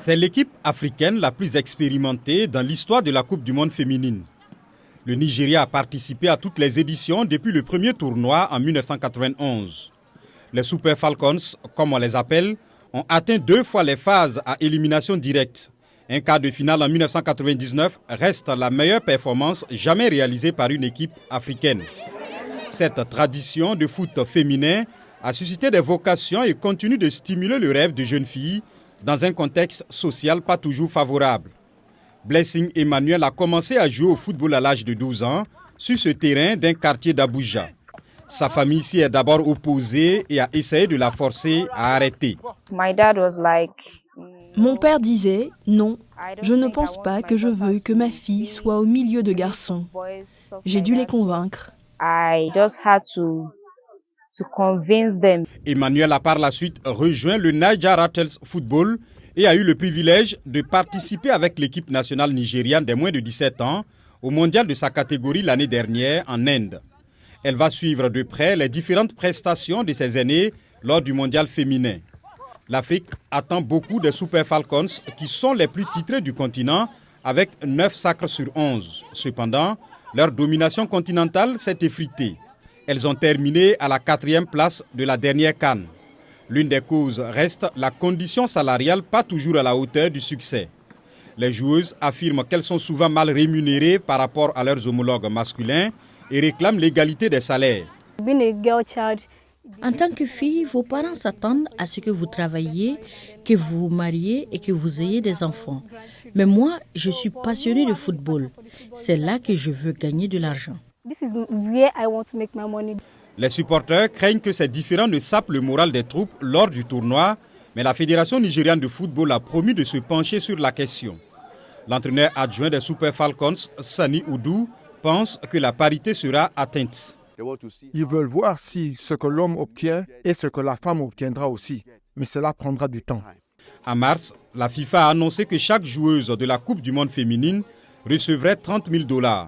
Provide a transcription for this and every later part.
C'est l'équipe africaine la plus expérimentée dans l'histoire de la Coupe du monde féminine. Le Nigeria a participé à toutes les éditions depuis le premier tournoi en 1991. Les Super Falcons, comme on les appelle, ont atteint 2 fois les phases à élimination directe. Un quart de finale en 1999 reste la meilleure performance jamais réalisée par une équipe africaine. Cette tradition de foot féminin a suscité des vocations et continue de stimuler le rêve de jeunes filles dans un contexte social pas toujours favorable. Blessing Emmanuel a commencé à jouer au football à l'âge de 12 ans sur ce terrain d'un quartier d'Abuja. Sa famille s'y est d'abord opposée et a essayé de la forcer à arrêter. Mon père disait « Non, je ne pense pas que je veux que ma fille soit au milieu de garçons. » J'ai dû les convaincre. Emmanuel a par la suite rejoint le Niger Rattles Football et a eu le privilège de participer avec l'équipe nationale nigériane des moins de 17 ans au mondial de sa catégorie l'année dernière en Inde. Elle va suivre de près les différentes prestations de ses aînés lors du mondial féminin. L'Afrique attend beaucoup des Super Falcons qui sont les plus titrés du continent avec 9 sacres sur 11. Cependant, leur domination continentale s'est effritée. Elles ont terminé à la 4e place de la dernière CAN. L'une des causes reste la condition salariale pas toujours à la hauteur du succès. Les joueuses affirment qu'elles sont souvent mal rémunérées par rapport à leurs homologues masculins et réclament l'égalité des salaires. En tant que fille, vos parents s'attendent à ce que vous travailliez, que vous vous mariez et que vous ayez des enfants. Mais moi, je suis passionnée de football. C'est là que je veux gagner de l'argent. Les supporters craignent que ces différends ne sapent le moral des troupes lors du tournoi, mais la Fédération nigériane de football a promis de se pencher sur la question. L'entraîneur adjoint des Super Falcons, Sani Oudou, pense que la parité sera atteinte. Ils veulent voir si ce que l'homme obtient et ce que la femme obtiendra aussi, mais cela prendra du temps. En mars, la FIFA a annoncé que chaque joueuse de la Coupe du monde féminine recevrait 30 000 $.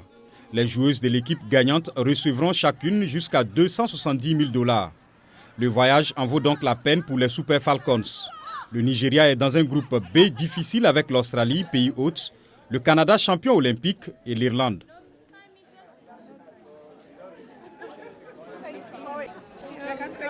Les joueuses de l'équipe gagnante recevront chacune jusqu'à 270 000 $. Le voyage en vaut donc la peine pour les Super Falcons. Le Nigeria est dans un groupe B difficile avec l'Australie, pays hôte, le Canada champion olympique et l'Irlande.